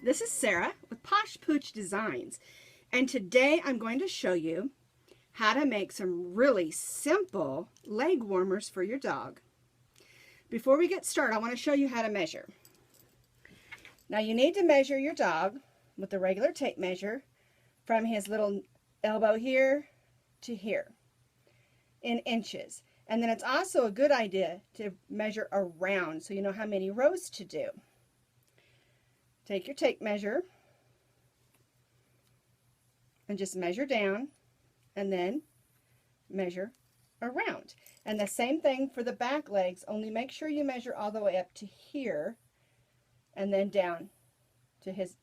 This is Sarah with Posh Pooch Designs, and today I'm going to show you how to make some really simple leg warmers for your dog. Before we get started, I want to show you how to measure. Now you need to measure your dog with the regular tape measure from his little elbow here to here in inches. And then it's also a good idea to measure around so you know how many rows to do. Take your tape measure and just measure down and then measure around. And the same thing for the back legs, only make sure you measure all the way up to here and then down to his,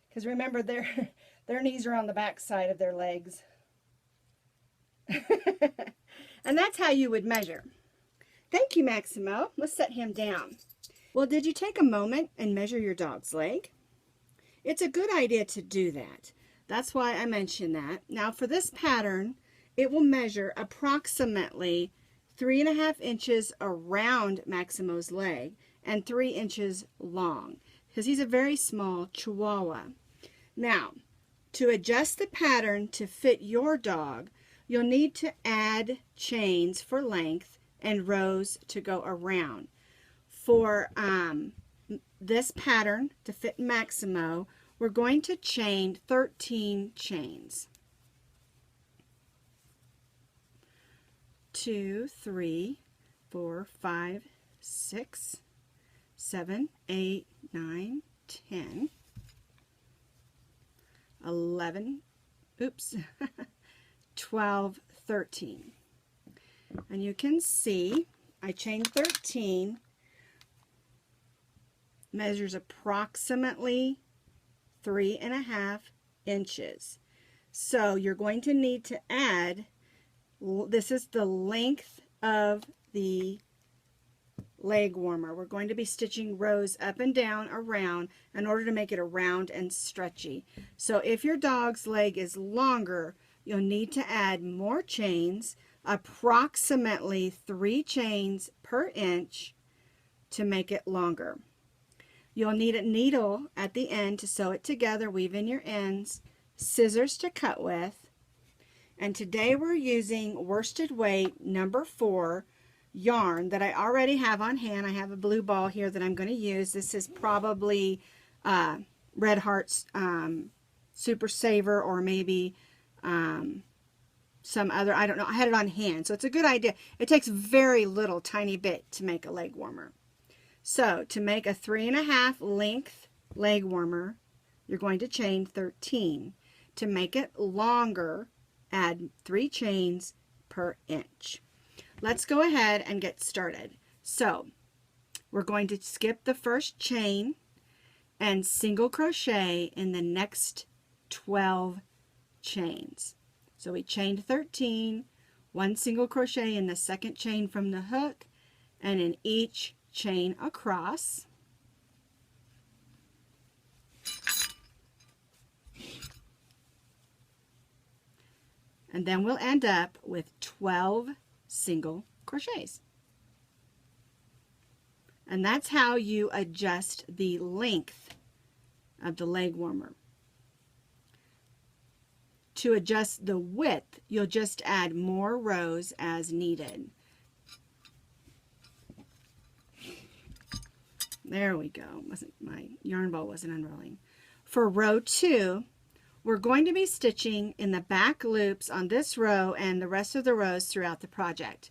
because remember their knees are on the back side of their legs. And that's how you would measure. Thank you, Maximo. Let's set him down. Well, did you take a moment and measure your dog's leg? It's a good idea to do that. That's why I mentioned that. Now for this pattern, it will measure approximately 3.5 inches around Maximo's leg and 3 inches long, because he's a very small Chihuahua. Now, to adjust the pattern to fit your dog, you'll need to add chains for length and rows to go around. For this pattern to fit Maximo, we're going to chain 13 chains. 2, 3, 4, 5, 6, 7, 8, 9, 10, 11, 12, 13. And you can see I chained 13, measures approximately 3.5 inches. So you're going to need to add, this is the length of the leg warmer. We're going to be stitching rows up and down around in order to make it round and stretchy. So if your dog's leg is longer, you'll need to add more chains, approximately 3 chains per inch to make it longer. You'll need a needle at the end to sew it together, weave in your ends, scissors to cut with, and today we're using worsted weight number 4 yarn that I already have on hand. I have a blue ball here that I'm going to use. This is probably Red Heart's Super Saver, or maybe some other, I don't know. I had it on hand, so it's a good idea. It takes very little tiny bit to make a leg warmer. So to make a 3.5 length leg warmer, you're going to chain 13. To make it longer, add 3 chains per inch. Let's go ahead and get started. So we're going to skip the first chain and single crochet in the next 12 chains. So we chained 13, 1 single crochet in the second chain from the hook, and in each chain across. And then we'll end up with 12 single crochets. And that's how you adjust the length of the leg warmer. To adjust the width, you'll just add more rows as needed. There we go. My yarn ball wasn't unrolling. For row 2, we're going to be stitching in the back loops on this row and the rest of the rows throughout the project.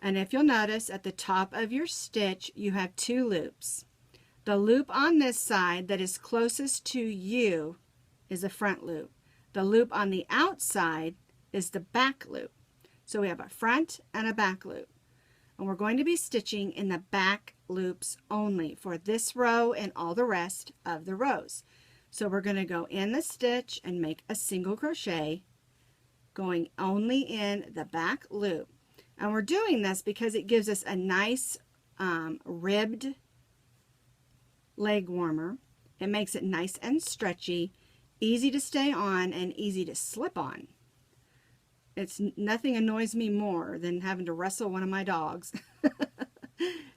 And if you'll notice, at the top of your stitch, you have 2 loops. The loop on this side that is closest to you is the front loop. The loop on the outside is the back loop. So we have a front and a back loop. And we're going to be stitching in the back loops only for this row and all the rest of the rows. So we're going to go in the stitch and make a single crochet, going only in the back loop. And we're doing this because it gives us a nice ribbed leg warmer. It makes it nice and stretchy, easy to stay on and easy to slip on. It's nothing annoys me more than having to wrestle one of my dogs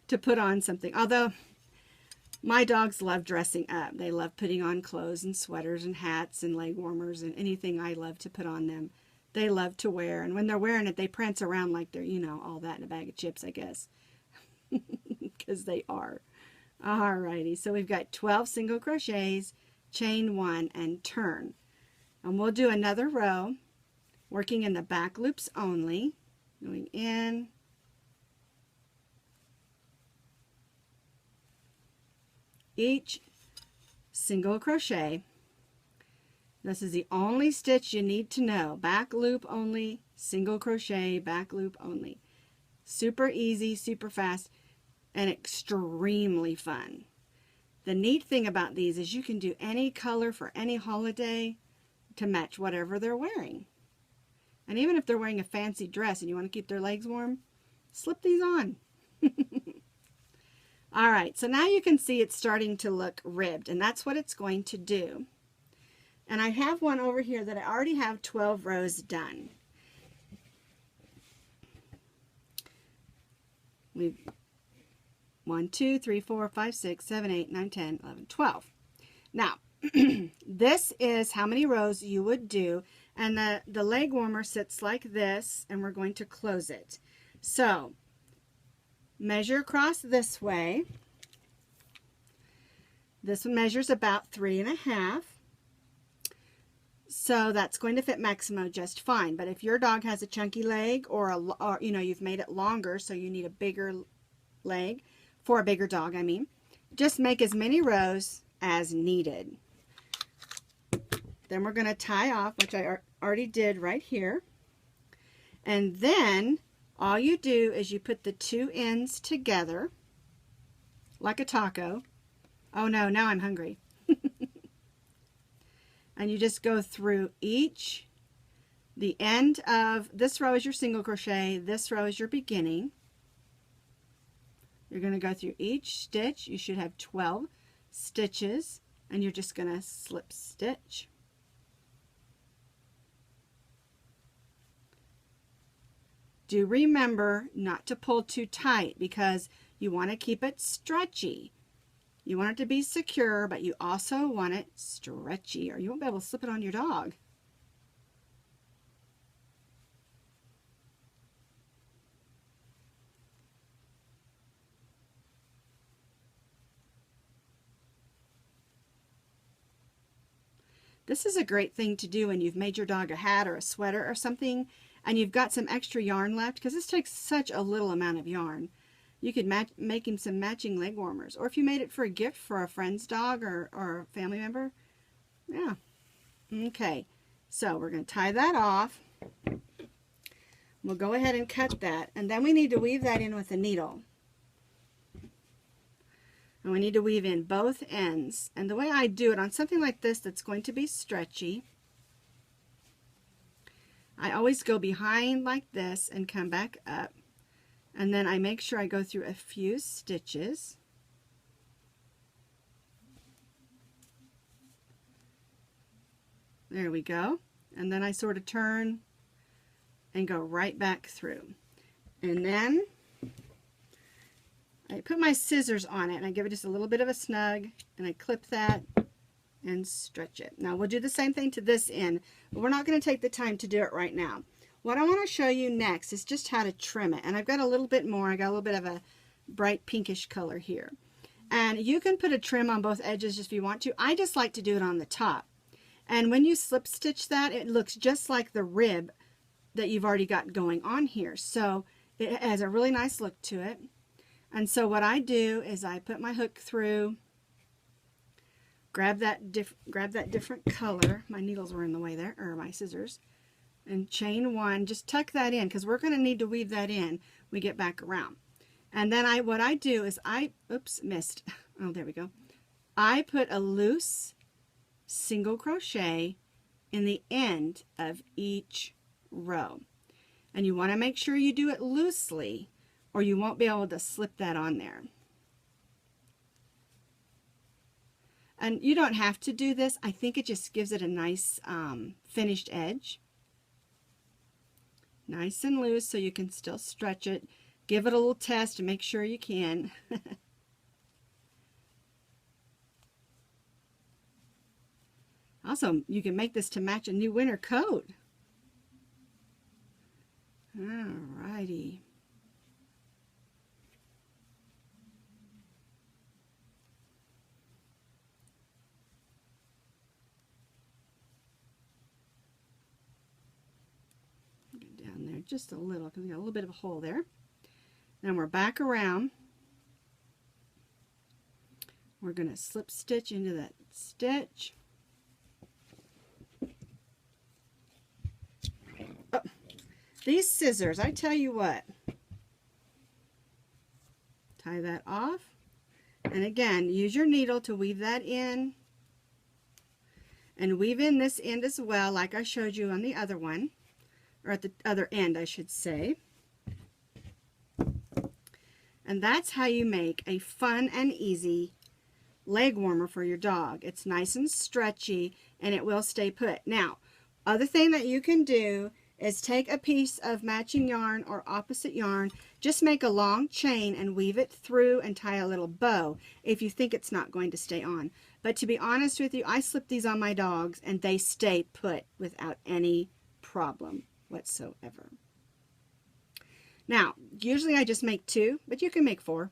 to put on something. Although My dogs love dressing up. They love putting on clothes and sweaters and hats and leg warmers and anything I love to put on them. They love to wear. And when they're wearing it, they prance around like they're, you know, all that in a bag of chips, I guess. Because they are. Alrighty, so we've got 12 single crochets, chain 1, and turn. And we'll do another row, working in the back loops only, going in, each single crochet. This is the only stitch you need to know. Back loop only, single crochet, back loop only. Super easy, super fast, and extremely fun. The neat thing about these is you can do any color for any holiday to match whatever they're wearing. And even if they're wearing a fancy dress and you want to keep their legs warm, slip these on. Alright, so now you can see it's starting to look ribbed, and that's what it's going to do. And I have one over here that I already have 12 rows done. We've 1, 2, 3, 4, 5, 6, 7, 8, 9, 10, 11, 12. Now, this is how many rows you would do, and the leg warmer sits like this, and we're going to close it. So, measure across this way. This one measures about 3.5. So that's going to fit Maximo just fine. But if your dog has a chunky leg or you know, you've made it longer, so you need a bigger leg for a bigger dog, I mean, just make as many rows as needed. Then we're going to tie off, which I already did right here. And then all you do is you put the two ends together like a taco. Oh no, now I'm hungry. And you just go through the end of this row is your single crochet, this row is your beginning. You're going to go through each stitch. You should have 12 stitches, and you're just going to slip stitch. Do remember not to pull too tight because you want to keep it stretchy. You want it to be secure, but you also want it stretchy, or you won't be able to slip it on your dog. This is a great thing to do when you've made your dog a hat or a sweater or something, and you've got some extra yarn left, because this takes such a little amount of yarn. You could make him some matching leg warmers. Or if you made it for a gift for a friend's dog or a family member. Yeah. Okay. So we're going to tie that off. We'll go ahead and cut that. And then we need to weave that in with a needle. And we need to weave in both ends. And the way I do it on something like this that's going to be stretchy, I always go behind like this and come back up. And then I make sure I go through a few stitches. There we go. And then I sort of turn and go right back through. And then I put my scissors on it and I give it just a little bit of a snug, and I clip that and stretch it. Now we'll do the same thing to this end, but we're not going to take the time to do it right now. What I want to show you next is just how to trim it. And I've got a little bit more. I got a little bit of a bright pinkish color here. And you can put a trim on both edges if you want to. I just like to do it on the top. And when you slip stitch that, it looks just like the rib that you've already got going on here. So it has a really nice look to it. And so what I do is I put my hook through, grab that different color. My needles were in the way there, or my scissors. And chain one, just tuck that in because we're going to need to weave that in when we get back around. And then what I do is oops, missed. Oh, there we go. I put a loose single crochet in the end of each row. And you want to make sure you do it loosely or you won't be able to slip that on there. And you don't have to do this. I think it just gives it a nice finished edge. Nice and loose so you can still stretch it. Give it a little test to make sure you can. Also, you can make this to match a new winter coat. Alrighty. Get down there just a little because we got a little bit of a hole there. Then we're back around. We're going to slip stitch into that stitch. Oh, these scissors, I tell you what. Tie that off. And again, use your needle to weave that in. And weave in this end as well, like I showed you on the other one. Or at the other end, I should say. And that's how you make a fun and easy leg warmer for your dog. It's nice and stretchy, and it will stay put. Now, other thing that you can do is take a piece of matching yarn or opposite yarn, just make a long chain and weave it through and tie a little bow if you think it's not going to stay on. But to be honest with you, I slip these on my dogs and they stay put without any problem whatsoever. Now, usually I just make 2, but you can make 4.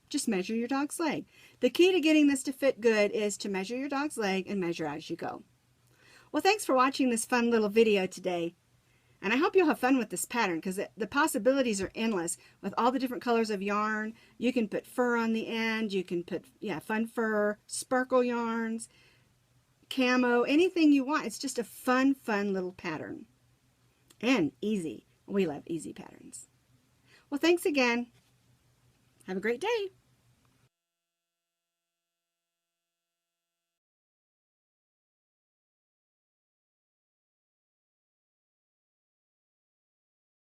Just measure your dog's leg. The key to getting this to fit good is to measure your dog's leg and measure as you go. Well, thanks for watching this fun little video today. And I hope you'll have fun with this pattern because the possibilities are endless with all the different colors of yarn. You can put fur on the end. You can put, fun fur, sparkle yarns, camo, anything you want. It's just a fun little pattern. And easy. We love easy patterns. Well, thanks again. Have a great day.